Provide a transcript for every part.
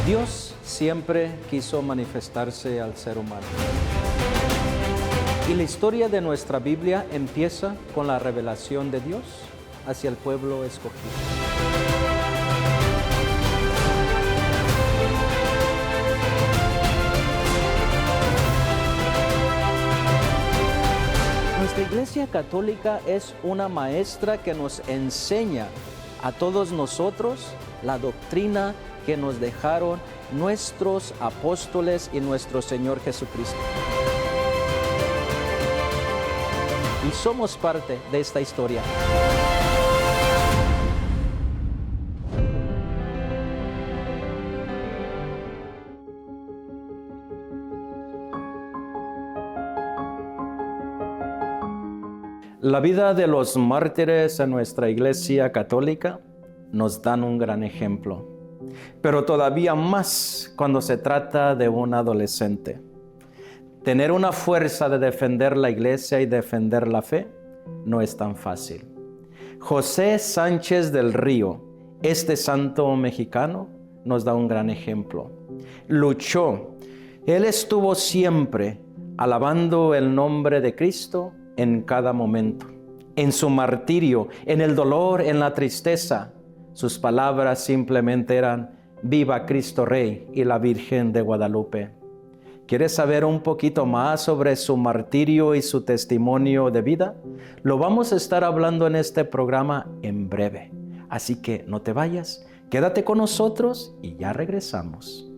Dios siempre quiso manifestarse al ser humano. Y la historia de nuestra Biblia empieza con la revelación de Dios hacia el pueblo escogido. Nuestra Iglesia Católica es una maestra que nos enseña a todos nosotros la doctrina que nos dejaron nuestros apóstoles y nuestro Señor Jesucristo. Y somos parte de esta historia. La vida de los mártires en nuestra Iglesia Católica nos dan un gran ejemplo, pero todavía más cuando se trata de un adolescente. Tener una fuerza de defender la Iglesia y defender la fe no es tan fácil. José Sánchez del Río, este santo mexicano, nos da un gran ejemplo. Luchó. Él estuvo siempre alabando el nombre de Cristo en cada momento. En su martirio, en el dolor, en la tristeza, sus palabras simplemente eran: viva Cristo Rey y la Virgen de Guadalupe. ¿Quieres saber un poquito más sobre su martirio y su testimonio de vida? Lo vamos a estar hablando en este programa en breve. Así que no te vayas, quédate con nosotros y ya regresamos.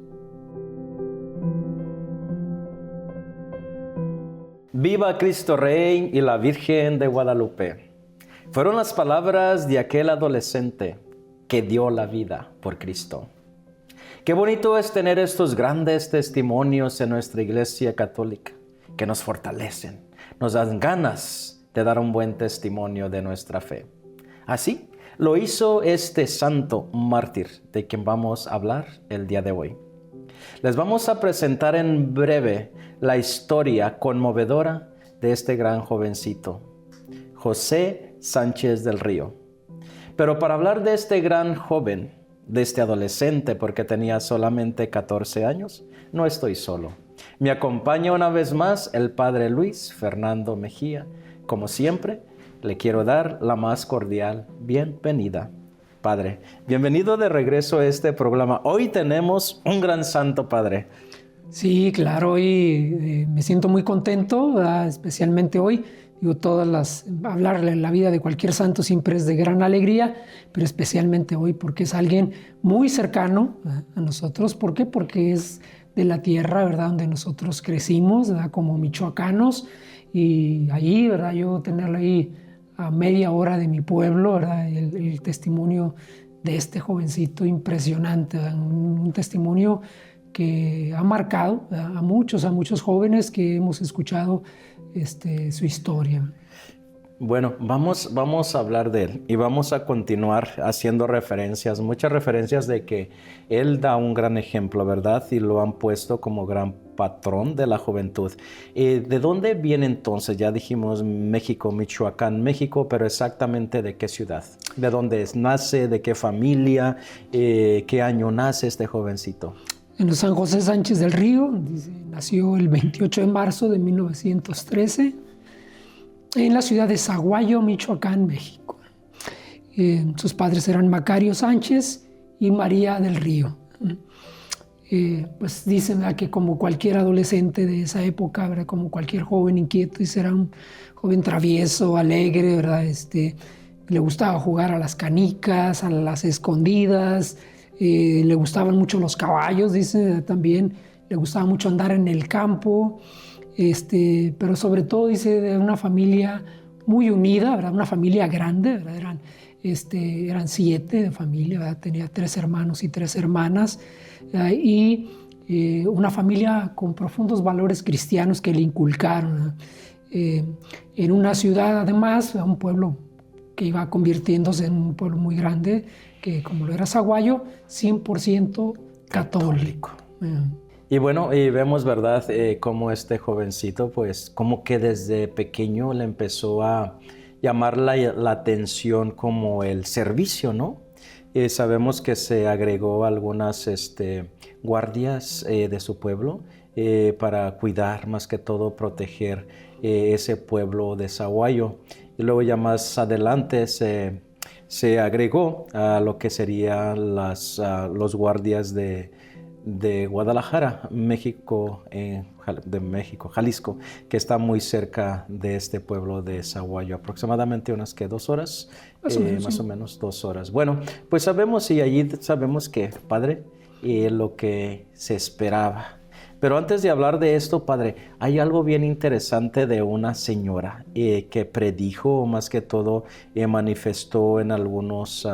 Viva Cristo Rey y la Virgen de Guadalupe. Fueron las palabras de aquel adolescente que dio la vida por Cristo. Qué bonito es tener estos grandes testimonios en nuestra Iglesia Católica, que nos fortalecen, nos dan ganas de dar un buen testimonio de nuestra fe. Así lo hizo este santo mártir de quien vamos a hablar el día de hoy. Les vamos a presentar en breve la historia conmovedora de este gran jovencito, José Sánchez del Río. Pero para hablar de este gran joven, de este adolescente, porque tenía solamente 14 años, no estoy solo. Me acompaña una vez más el padre Luis Fernando Mejía. Como siempre, le quiero dar la más cordial bienvenida. Padre, bienvenido de regreso a este programa. Hoy tenemos un gran santo, padre. Sí, claro, hoy me siento muy contento, ¿verdad? Especialmente hoy. Hablar de la vida de cualquier santo siempre es de gran alegría, pero especialmente hoy porque es alguien muy cercano a nosotros. ¿Por qué? Porque es de la tierra, ¿verdad?, donde nosotros crecimos, ¿verdad?, como michoacanos, y allí, ¿verdad?, yo tenerlo ahí a media hora de mi pueblo, ¿verdad?, el testimonio de este jovencito impresionante, ¿verdad?, un testimonio que ha marcado, ¿verdad?, a muchos jóvenes que hemos escuchado su historia. Bueno, vamos a hablar de él y vamos a continuar haciendo muchas referencias de que él da un gran ejemplo, ¿verdad? Y lo han puesto como gran patrón de la juventud. ¿De dónde viene entonces? Ya dijimos México, Michoacán, México, pero exactamente ¿de qué ciudad? ¿De dónde nace? ¿De qué familia? ¿Qué año nace este jovencito? En San José Sánchez del Río, nació el 28 de marzo de 1913 en la ciudad de Zaguayo, Michoacán, México. Sus padres eran Macario Sánchez y María del Río. Pues dicen, ¿verdad?, que como cualquier adolescente de esa época, ¿verdad?, como cualquier joven inquieto, era un joven travieso, alegre, ¿verdad? Le gustaba jugar a las canicas, a las escondidas. Le gustaban mucho los caballos, dice, también le gustaba mucho andar en el campo, pero sobre todo, dice, de una familia muy unida, ¿verdad?, una familia grande, ¿verdad? Eran 7 de familia, ¿verdad?, tenía 3 hermanos y 3 hermanas, y una familia con profundos valores cristianos que le inculcaron, en una ciudad, además, un pueblo que iba convirtiéndose en un pueblo muy grande, que como lo era Zaguayo, 100% católico. Y bueno, y vemos, ¿verdad?, cómo este jovencito, pues, como que desde pequeño le empezó a llamar la atención como el servicio, ¿no? Sabemos que se agregó algunas guardias de su pueblo para cuidar, más que todo proteger ese pueblo de Sahuayo. Y luego ya más adelante se agregó a lo que serían los guardias de Guadalajara, México, Jalisco, que está muy cerca de este pueblo de Sahuayo, aproximadamente unas 2 horas, más o menos 2 horas. Bueno, pues sabemos y allí sabemos que, Padre, lo que se esperaba. Pero antes de hablar de esto, Padre, hay algo bien interesante de una señora que predijo, más que todo, manifestó en algunos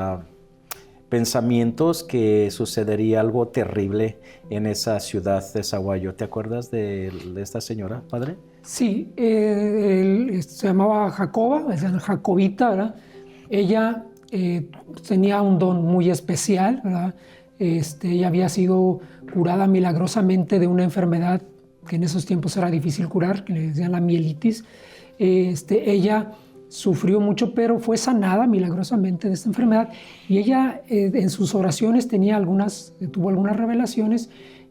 pensamientos que sucedería algo terrible en esa ciudad de Sahuayo. ¿Te acuerdas de esta señora, Padre? Sí, se llamaba Jacoba, Jacobita, ¿verdad? Ella tenía un don muy especial, ¿verdad? Ella había sido curada milagrosamente de una enfermedad que en esos tiempos era difícil curar, que le decían la mielitis. Ella sufrió mucho, pero fue sanada milagrosamente de esta enfermedad. Y ella en sus oraciones tuvo algunas revelaciones,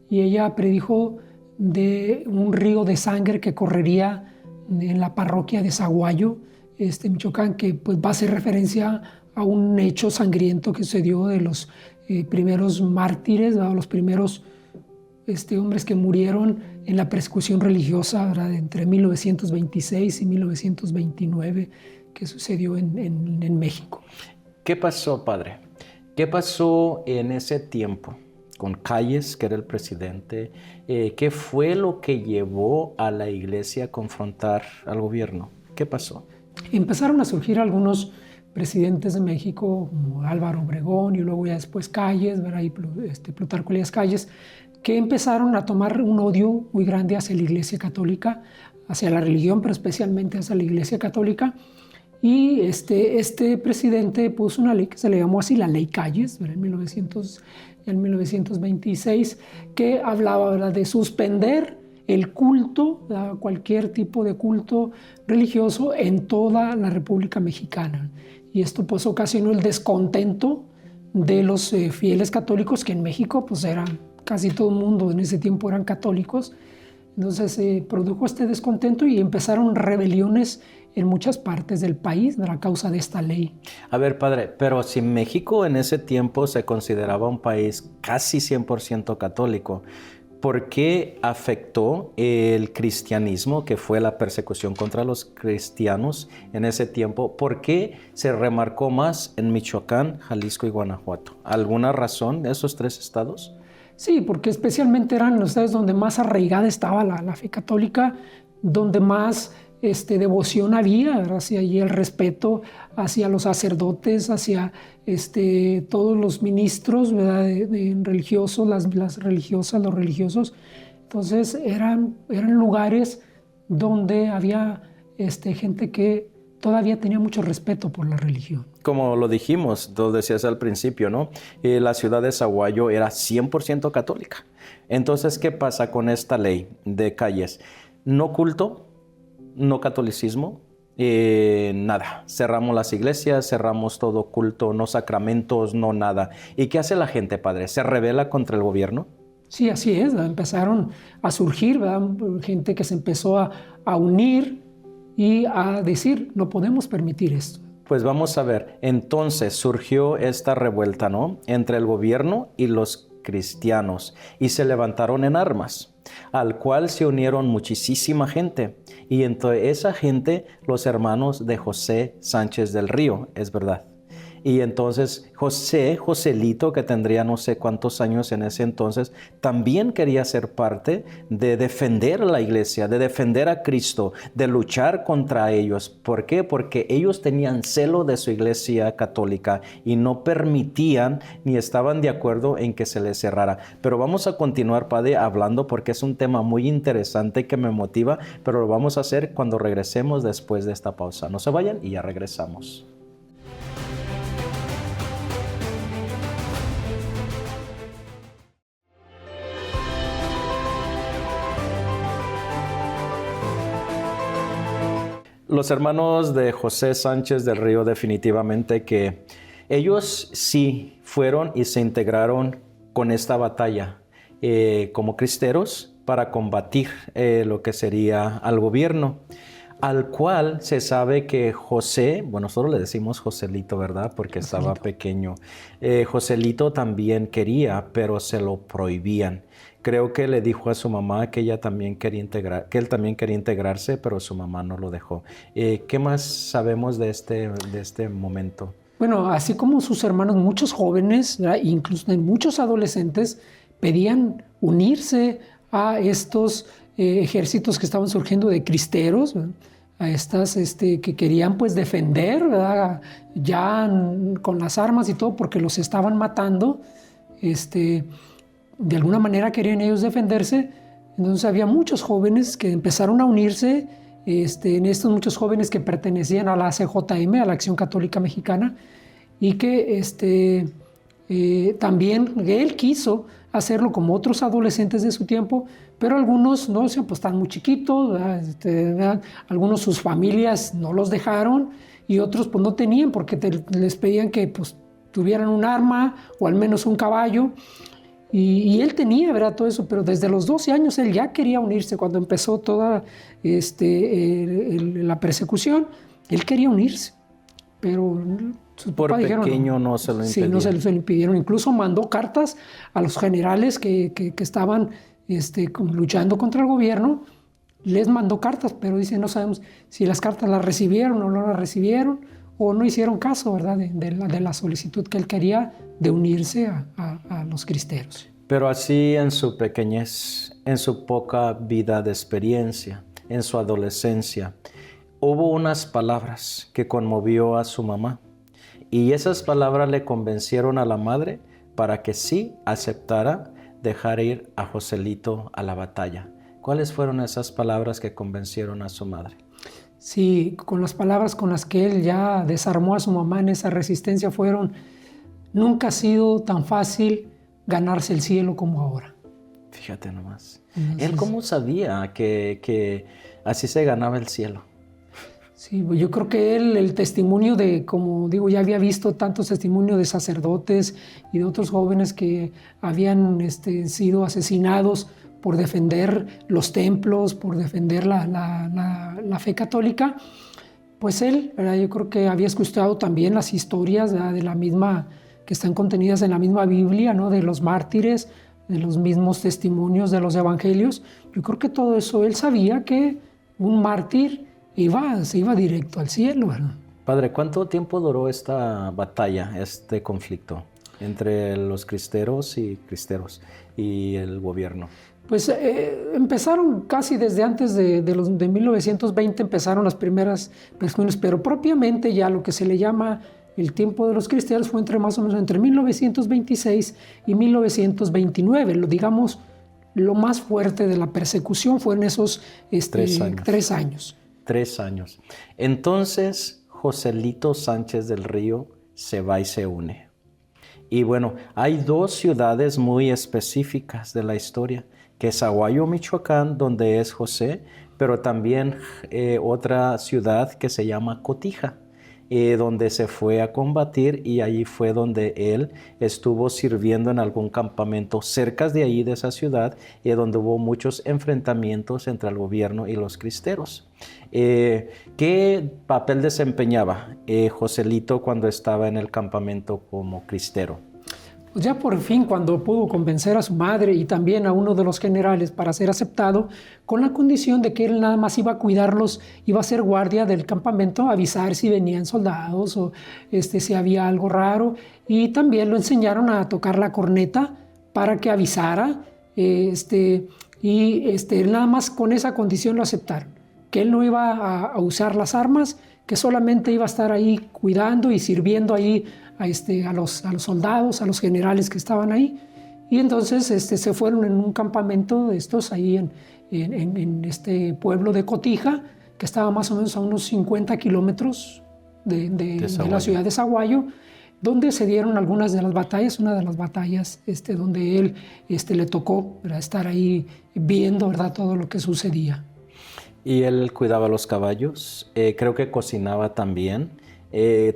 y ella predijo de un río de sangre que correría en la parroquia de Sahuayo, Michoacán, que pues va a hacer referencia a un hecho sangriento que sucedió de los primeros mártires, ¿verdad? Los primeros hombres que murieron en la persecución religiosa, ¿verdad? Entre 1926 y 1929, que sucedió en México. ¿Qué pasó, Padre? ¿Qué pasó en ese tiempo con Calles, que era el presidente? ¿Qué fue lo que llevó a la iglesia a confrontar al gobierno? ¿Qué pasó? Empezaron a surgir algunos presidentes de México, como Álvaro Obregón y luego ya después Calles, ¿verdad? Y Plutarco Elías Calles, que empezaron a tomar un odio muy grande hacia la Iglesia Católica, hacia la religión, pero especialmente hacia la Iglesia Católica. Y este presidente puso una ley que se le llamó así, la Ley Calles, ¿verdad? En 1926, que hablaba, ¿verdad?, de suspender el culto, ¿verdad?, cualquier tipo de culto religioso en toda la República Mexicana. Y esto pues ocasionó el descontento de los fieles católicos, que en México pues casi todo el mundo en ese tiempo eran católicos. Entonces produjo este descontento y empezaron rebeliones en muchas partes del país a causa de esta ley. A ver, Padre, pero si México en ese tiempo se consideraba un país casi 100% católico, ¿por qué afectó el cristianismo, que fue la persecución contra los cristianos en ese tiempo? ¿Por qué se remarcó más en Michoacán, Jalisco y Guanajuato? ¿Alguna razón de esos 3 estados? Sí, porque especialmente eran los estados donde más arraigada estaba la fe católica, donde más devoción había, hacia allí el respeto hacia los sacerdotes, hacia todos los ministros, ¿verdad?, religiosos, las religiosas, los religiosos. Entonces eran lugares donde había gente que todavía tenía mucho respeto por la religión. Como lo dijimos, lo decías al principio, ¿no? La ciudad de Sahuayo era 100% católica. Entonces, ¿qué pasa con esta ley de Calles? No culto, no catolicismo, nada. Cerramos las iglesias, cerramos todo culto, no sacramentos, no nada. ¿Y qué hace la gente, Padre? ¿Se rebela contra el gobierno? Sí, así es. Empezaron a surgir, ¿verdad?, gente que se empezó a unir y a decir, no podemos permitir esto. Pues vamos a ver, entonces surgió esta revuelta, ¿no?, entre el gobierno y los cristianos, y se levantaron en armas, al cual se unieron muchísima gente, y entre esa gente los hermanos de José Sánchez del Río, es verdad. Y entonces Joselito, que tendría no sé cuántos años en ese entonces, también quería ser parte de defender a la iglesia, de defender a Cristo, de luchar contra ellos. ¿Por qué? Porque ellos tenían celo de su iglesia católica y no permitían ni estaban de acuerdo en que se les cerrara. Pero vamos a continuar, Padre, hablando porque es un tema muy interesante que me motiva, pero lo vamos a hacer cuando regresemos después de esta pausa. No se vayan y ya regresamos. Los hermanos de José Sánchez del Río definitivamente que Ellos sí fueron y se integraron con esta batalla como cristeros para combatir lo que sería al gobierno, al cual se sabe que José, bueno, nosotros le decimos Joselito, ¿verdad? Porque estaba pequeño. Joselito también quería, pero se lo prohibían. Creo que le dijo a su mamá que ella también quería que él también quería integrarse, pero su mamá no lo dejó. ¿Qué más sabemos de este momento? Bueno, así como sus hermanos, muchos jóvenes, ¿verdad? Incluso muchos adolescentes, pedían unirse a estos ejércitos que estaban surgiendo de cristeros, ¿verdad? A estas que querían pues defender, ¿verdad? Ya con las armas y todo, porque los estaban matando. De alguna manera querían ellos defenderse. Entonces había muchos jóvenes que empezaron a unirse, en estos muchos jóvenes que pertenecían a la ACJM, a la Acción Católica Mexicana, y que también él quiso hacerlo como otros adolescentes de su tiempo, pero algunos no, pues están muy chiquitos, ¿verdad? Algunos sus familias no los dejaron y otros pues no tenían porque les pedían que pues tuvieran un arma o al menos un caballo. Y él tenía, ¿verdad? Todo eso, pero desde los 12 años él ya quería unirse. Cuando empezó toda la persecución, él quería unirse, pero su papá pequeño no se lo impidieron. Sí, no se lo impidieron. Incluso mandó cartas a los generales que estaban luchando contra el gobierno. Les mandó cartas, pero dice, no sabemos si las cartas las recibieron o no las recibieron, o no hicieron caso, ¿verdad? De la solicitud que él quería de unirse a los cristeros. Pero así en su pequeñez, en su poca vida de experiencia, en su adolescencia, hubo unas palabras que conmovió a su mamá. Y esas palabras le convencieron a la madre para que sí aceptara dejar ir a Joselito a la batalla. ¿Cuáles fueron esas palabras que convencieron a su madre? Sí, con las palabras con las que él ya desarmó a su mamá en esa resistencia fueron: nunca ha sido tan fácil ganarse el cielo como ahora. Fíjate nomás. Entonces, ¿él cómo sabía que así se ganaba el cielo? Sí, yo creo que él, el testimonio de, como digo, ya había visto tantos testimonios de sacerdotes y de otros jóvenes que habían sido asesinados por defender los templos, por defender la fe católica. Pues él, ¿verdad? Yo creo que había escuchado también las historias, ¿verdad? De la misma, que están contenidas en la misma Biblia, ¿no? De los mártires, de los mismos testimonios de los evangelios. Yo creo que todo eso, él sabía que un mártir se iba directo al cielo, ¿verdad? Padre, ¿cuánto tiempo duró esta batalla, este conflicto entre los cristeros y el gobierno? Pues empezaron casi desde antes de 1920, empezaron las primeras persecuciones, pero propiamente ya lo que se le llama el tiempo de los cristeros fue más o menos entre 1926 y 1929. Digamos, lo más fuerte de la persecución fue en esos 3 años. 3 años. Entonces, Joselito Sánchez del Río se va y se une. Y bueno, hay 2 ciudades muy específicas de la historia, que es Aguayo, Michoacán, donde es José, pero también otra ciudad que se llama Cotija, donde se fue a combatir, y allí fue donde él estuvo sirviendo en algún campamento cerca de ahí, de esa ciudad, donde hubo muchos enfrentamientos entre el gobierno y los cristeros. ¿Qué papel desempeñaba Joselito cuando estaba en el campamento como cristero? Pues ya por fin, cuando pudo convencer a su madre y también a uno de los generales para ser aceptado, con la condición de que él nada más iba a cuidarlos, iba a ser guardia del campamento, avisar si venían soldados o si había algo raro, y también lo enseñaron a tocar la corneta para que avisara, y nada más con esa condición lo aceptaron, que él no iba a usar las armas, que solamente iba a estar ahí cuidando y sirviendo ahí a los soldados, a los generales que estaban ahí. Y entonces se fueron en un campamento de estos ahí en este pueblo de Cotija, que estaba más o menos a unos 50 kilómetros de la ciudad de Saguayo, donde se dieron algunas de las batallas. Una de las batallas donde él le tocó, ¿verdad?, estar ahí viendo, ¿verdad?, todo lo que sucedía. Y él cuidaba los caballos, creo que cocinaba también.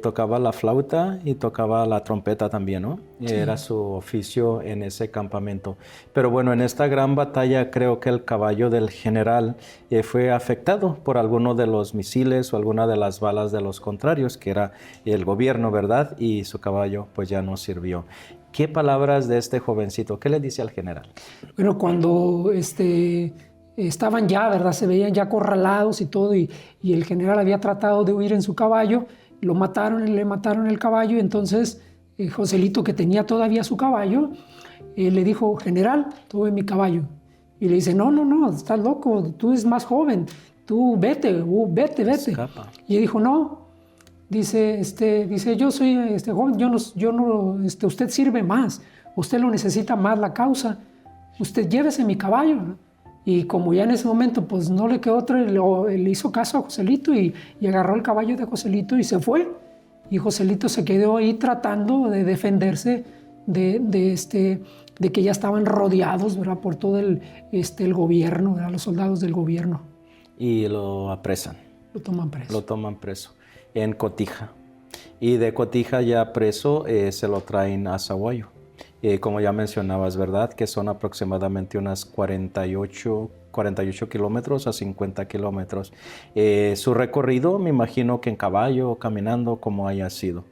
tocaba la flauta y tocaba la trompeta también, ¿no? Sí. Era su oficio en ese campamento. Pero bueno, en esta gran batalla creo que el caballo del general fue afectado por alguno de los misiles o alguna de las balas de los contrarios, que era el gobierno, ¿verdad? Y su caballo pues ya no sirvió. ¿Qué palabras de este jovencito? ¿Qué le dice al general? Bueno, cuando estaban ya, ¿verdad? Se veían ya acorralados y todo, y el general había tratado de huir en su caballo, lo mataron, le mataron el caballo, y entonces Joselito, que tenía todavía su caballo, le dijo: general, tuve mi caballo. Y le dice: no, estás loco, tú eres más joven, tú vete. Escapa. Y él dijo: no, dice, yo soy joven, usted sirve más, usted lo necesita más la causa, usted llévese mi caballo, ¿no? Y como ya en ese momento pues no le quedó otra, le hizo caso a Joselito y agarró el caballo de Joselito y se fue. Y Joselito se quedó ahí tratando de defenderse de que ya estaban rodeados, ¿verdad? Por todo el gobierno, ¿verdad? Los soldados del gobierno. Y lo apresan. Lo toman preso. Lo toman preso en Cotija. Y de Cotija ya preso se lo traen a Sahuayo. Como ya mencionabas, ¿verdad? Que son aproximadamente unas 48 kilómetros a 50 kilómetros. Su recorrido, me imagino que en caballo o caminando, como haya sido.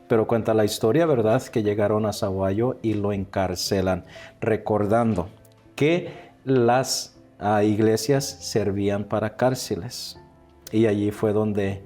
Pero cuenta la historia, ¿verdad? Que llegaron a Sahuayo y lo encarcelan, recordando que las iglesias servían para cárceles. Y allí fue donde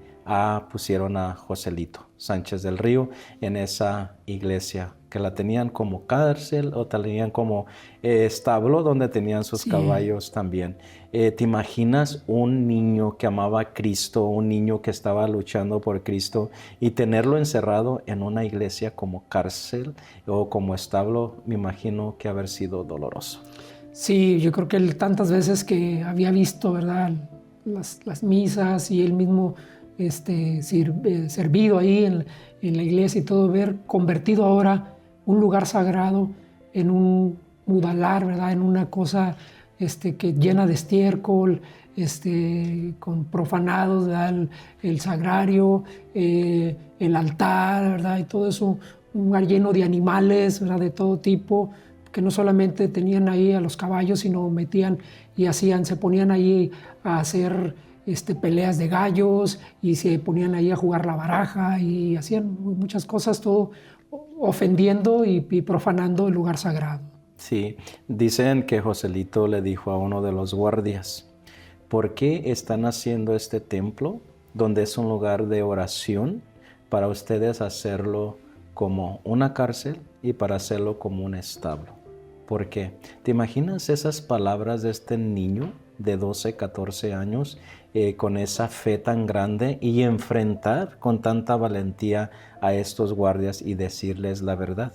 pusieron a Joselito Sánchez del Río en esa iglesia, que la tenían como cárcel o tenían como establo donde tenían sus caballos también. ¿Te imaginas un niño que amaba a Cristo, un niño que estaba luchando por Cristo y tenerlo encerrado en una iglesia como cárcel o como establo? Me imagino que haber sido doloroso. Sí, yo creo que él tantas veces que había visto, ¿verdad?, las misas y él mismo servido ahí en la iglesia y todo, ver convertido ahora un lugar sagrado en un mudalar, ¿verdad?, en una cosa que llena de estiércol, con profanados, ¿verdad?, el sagrario, el altar, ¿verdad?, y todo eso, un lugar lleno de animales, ¿verdad?, de todo tipo, que no solamente tenían ahí a los caballos, sino metían y se ponían ahí a hacer peleas de gallos y se ponían ahí a jugar la baraja y hacían muchas cosas, todo ofendiendo y profanando el lugar sagrado. Sí, dicen que Joselito le dijo a uno de los guardias: ¿por qué están haciendo este templo donde es un lugar de oración para ustedes hacerlo como una cárcel y para hacerlo como un establo? ¿Por qué? ¿Te imaginas esas palabras de este niño de 12, 14 años con esa fe tan grande y enfrentar con tanta valentía a estos guardias y decirles la verdad?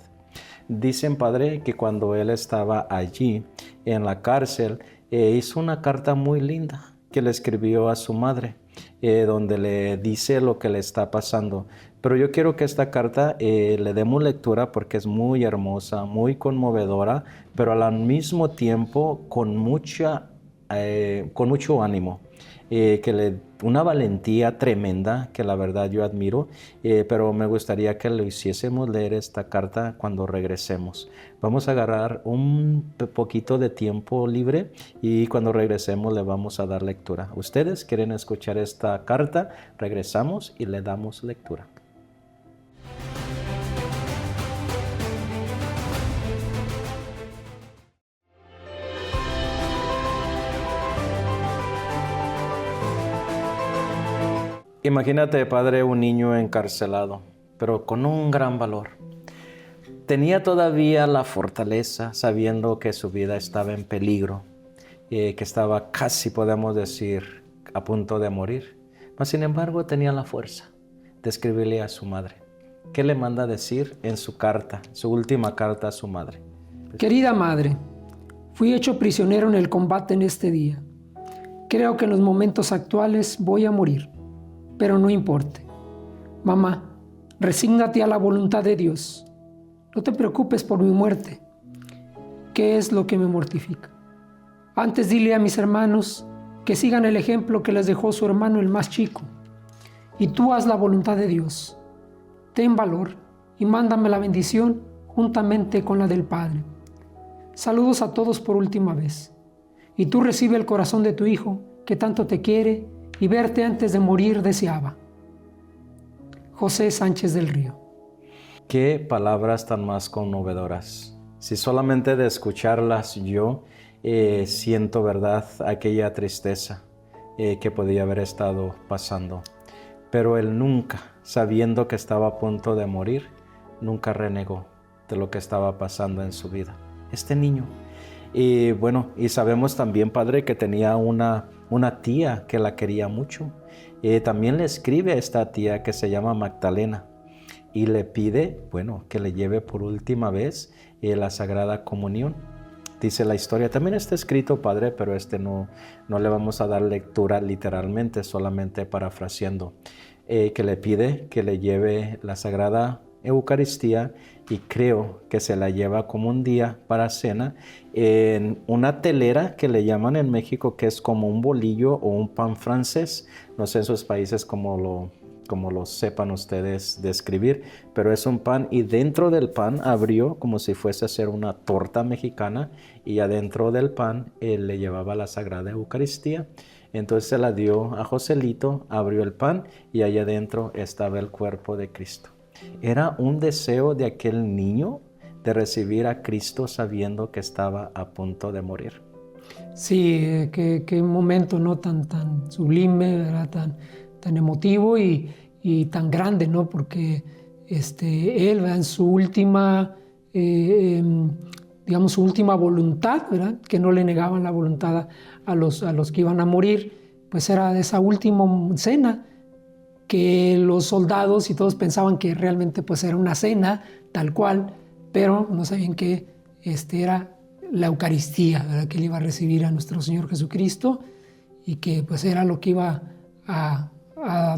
Dicen, padre, que cuando él estaba allí en la cárcel, hizo una carta muy linda que le escribió a su madre, donde le dice lo que le está pasando. Pero yo quiero que esta carta le demos lectura porque es muy hermosa, muy conmovedora, pero al mismo tiempo con mucho ánimo. Una valentía tremenda que la verdad yo admiro, pero me gustaría que lo hiciésemos leer esta carta cuando regresemos. Vamos a agarrar un poquito de tiempo libre y cuando regresemos le vamos a dar lectura. ¿Ustedes quieren escuchar esta carta? Regresamos y le damos lectura. Imagínate, padre, un niño encarcelado, pero con un gran valor. Tenía todavía la fortaleza, sabiendo que su vida estaba en peligro, que estaba casi, podemos decir, a punto de morir. Mas, sin embargo, tenía la fuerza de escribirle a su madre. ¿Qué le manda decir en su carta, su última carta a su madre? Querida madre, fui hecho prisionero en el combate en este día. Creo que en los momentos actuales voy a morir. Pero no importa. Mamá, resígnate a la voluntad de Dios. No te preocupes por mi muerte. ¿Qué es lo que me mortifica? Antes dile a mis hermanos que sigan el ejemplo que les dejó su hermano el más chico. Y tú haz la voluntad de Dios. ten valor y mándame la bendición juntamente con la del Padre. Saludos a todos por última vez. Y tú recibe el corazón de tu Hijo, que tanto te quiere y verte antes de morir deseaba. José Sánchez del Río. Qué palabras tan más conmovedoras. Si solamente de escucharlas yo siento, ¿verdad?, aquella tristeza que podía haber estado pasando. Pero él nunca, sabiendo que estaba a punto de morir, nunca renegó de lo que estaba pasando en su vida. Este niño. Y bueno, y sabemos también, Padre, que tenía una tía que la quería mucho. También le escribe a esta tía que se llama Magdalena y le pide, bueno, que le lleve por última vez la Sagrada Comunión. Dice la historia, también está escrito, Padre, pero no le vamos a dar lectura literalmente, solamente parafraseando, que le pide que le lleve la Sagrada Eucaristía, y creo que se la lleva como un día para cena en una telera que le llaman en México, que es como un bolillo o un pan francés. No sé en sus países como lo sepan ustedes describir, pero es un pan, y dentro del pan abrió como si fuese a ser una torta mexicana, y adentro del pan él le llevaba la Sagrada Eucaristía. Entonces se la dio a Joselito, abrió el pan y allá adentro estaba el cuerpo de Cristo. Era un deseo de aquel niño de recibir a Cristo sabiendo que estaba a punto de morir. Sí, qué momento, ¿no? Tan sublime, ¿verdad? Tan emotivo y tan grande, ¿no? Porque él, ¿verdad?, en su última, digamos, su última voluntad, ¿verdad?, que no le negaban la voluntad a los que iban a morir, pues era de esa última cena, que los soldados y todos pensaban que realmente pues era una cena tal cual, pero no sabían que era la Eucaristía, ¿verdad?, que él iba a recibir a nuestro Señor Jesucristo, y que pues era lo que iba a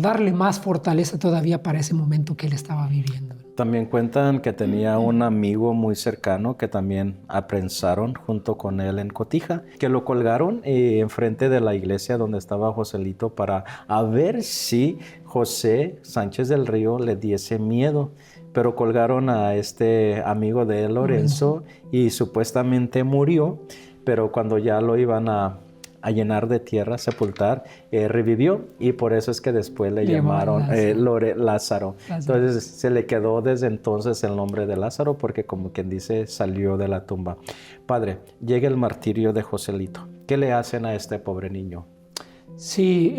darle más fortaleza todavía para ese momento que él estaba viviendo. También cuentan que tenía un amigo muy cercano que también aprensaron junto con él en Cotija, que lo colgaron enfrente de la iglesia donde estaba Joselito para a ver si José Sánchez del Río le diese miedo. Pero colgaron a este amigo de él, Lorenzo, y supuestamente murió, pero cuando ya lo iban a llenar de tierra, sepultar, revivió, y por eso es que después le llamaron Lázaro. Entonces se le quedó desde entonces el nombre de Lázaro, porque como quien dice, salió de la tumba. Padre, llega el martirio de Joselito. ¿Qué le hacen a este pobre niño? Sí,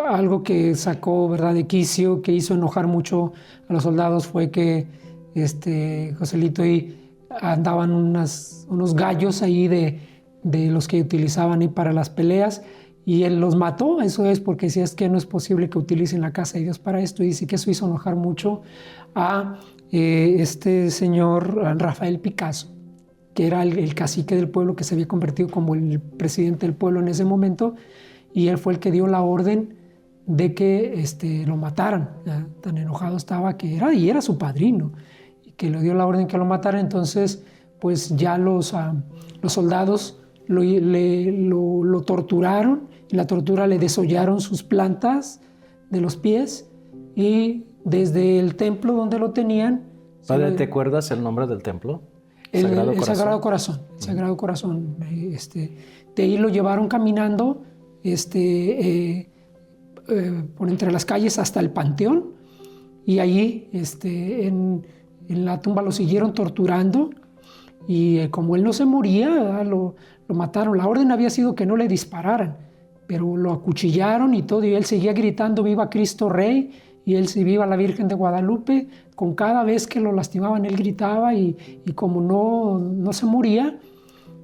algo que sacó, ¿verdad?, de quicio, que hizo enojar mucho a los soldados, fue que Joselito y andaban unos gallos ahí de los que utilizaban ahí para las peleas, y él los mató. Eso es porque decía, es que no es posible que utilicen la casa de Dios para esto, y dice que eso hizo enojar mucho a este señor Rafael Picasso, que era el cacique del pueblo, que se había convertido como el presidente del pueblo en ese momento, y él fue el que dio la orden de que lo mataran. ¿Ya? Tan enojado estaba que era su padrino, y que le dio la orden que lo mataran. Entonces pues ya los soldados lo torturaron, y la tortura le desollaron sus plantas de los pies, y desde el templo donde lo tenían... Padre, ¿te acuerdas el nombre del templo? El Sagrado Corazón. El Sagrado Corazón. De ahí lo llevaron caminando por entre las calles hasta el Panteón, y allí en la tumba lo siguieron torturando, y como él no se moría, lo mataron. La orden había sido que no le dispararan, pero lo acuchillaron y todo, y él seguía gritando viva Cristo Rey, y él sí, viva la Virgen de Guadalupe. Con cada vez que lo lastimaban él gritaba, y como no se moría,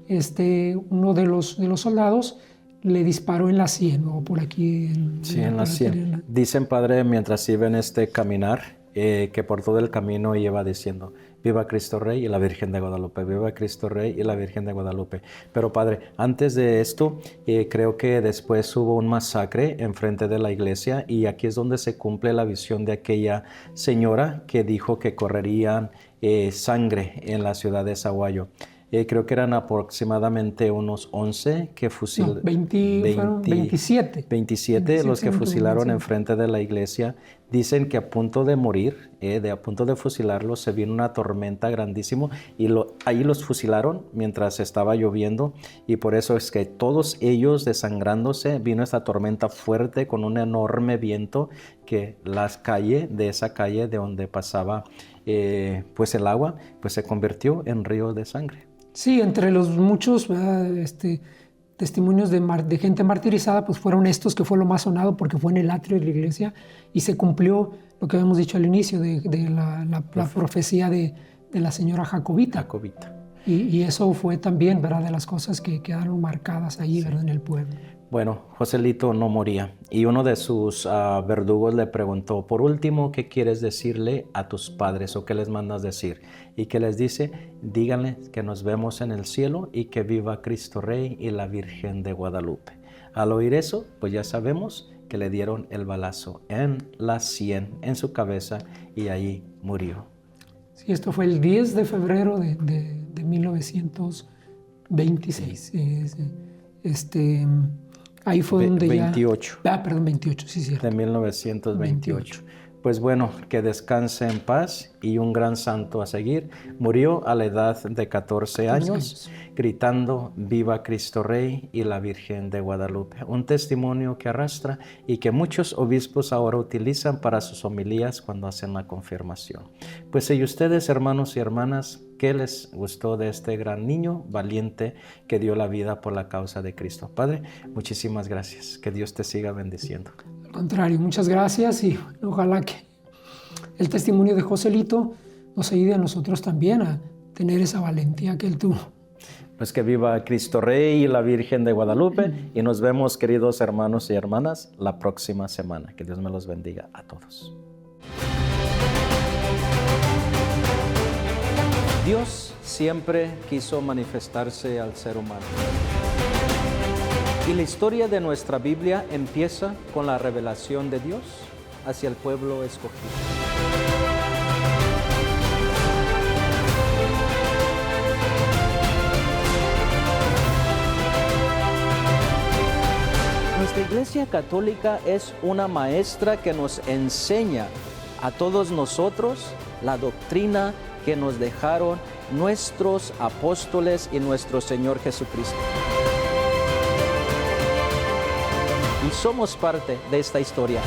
uno de los soldados le disparó en la sien, o por aquí. En la sien. Dicen, Padre, mientras iba en caminar, que por todo el camino iba diciendo, viva Cristo Rey y la Virgen de Guadalupe, viva Cristo Rey y la Virgen de Guadalupe. Pero Padre, antes de esto, creo que después hubo un masacre enfrente de la iglesia, y aquí es donde se cumple la visión de aquella señora que dijo que correrían sangre en la ciudad de Sahuayo. Creo que eran aproximadamente unos 11 que fusilaron. No, 27. 27 los que fusilaron enfrente de la iglesia. Dicen que a punto de morir, a punto de fusilarlos, se vino una tormenta grandísima y ahí los fusilaron mientras estaba lloviendo, y por eso es que todos ellos desangrándose, vino esta tormenta fuerte con un enorme viento que de esa calle de donde pasaba pues el agua, pues se convirtió en río de sangre. Sí, entre los muchos testimonios de gente martirizada, pues fueron estos, que fue lo más sonado porque fue en el atrio de la iglesia y se cumplió lo que habíamos dicho al inicio de la profecía de la señora Jacobita. Y eso fue también, ¿verdad?, de las cosas que quedaron marcadas ahí, ¿verdad?, en el pueblo. Bueno, Joselito no moría y uno de sus verdugos le preguntó, por último, ¿qué quieres decirle a tus padres o qué les mandas decir? Y que les dice, díganle que nos vemos en el cielo y que viva Cristo Rey y la Virgen de Guadalupe. Al oír eso, pues ya sabemos que le dieron el balazo en la sien, en su cabeza, y ahí murió. Sí, esto fue el 10 de febrero de 1926. Ahí fue donde 28. ya... 28, sí, cierto. De 1928. Pues bueno, que descanse en paz y un gran santo a seguir. Murió a la edad de 14 años, gritando, viva Cristo Rey y la Virgen de Guadalupe. Un testimonio que arrastra y que muchos obispos ahora utilizan para sus homilías cuando hacen la confirmación. Pues y ustedes, hermanos y hermanas, ¿qué les gustó de este gran niño valiente que dio la vida por la causa de Cristo? Padre, muchísimas gracias. Que Dios te siga bendiciendo. Al contrario, muchas gracias y ojalá que el testimonio de Joselito nos ayude a nosotros también a tener esa valentía que él tuvo. Pues que viva Cristo Rey y la Virgen de Guadalupe, y nos vemos, queridos hermanos y hermanas, la próxima semana. Que Dios me los bendiga a todos. Dios siempre quiso manifestarse al ser humano. Y la historia de nuestra Biblia empieza con la revelación de Dios hacia el pueblo escogido. Nuestra Iglesia Católica es una maestra que nos enseña a todos nosotros la doctrina que nos dejaron nuestros apóstoles y nuestro Señor Jesucristo. Y somos parte de esta historia.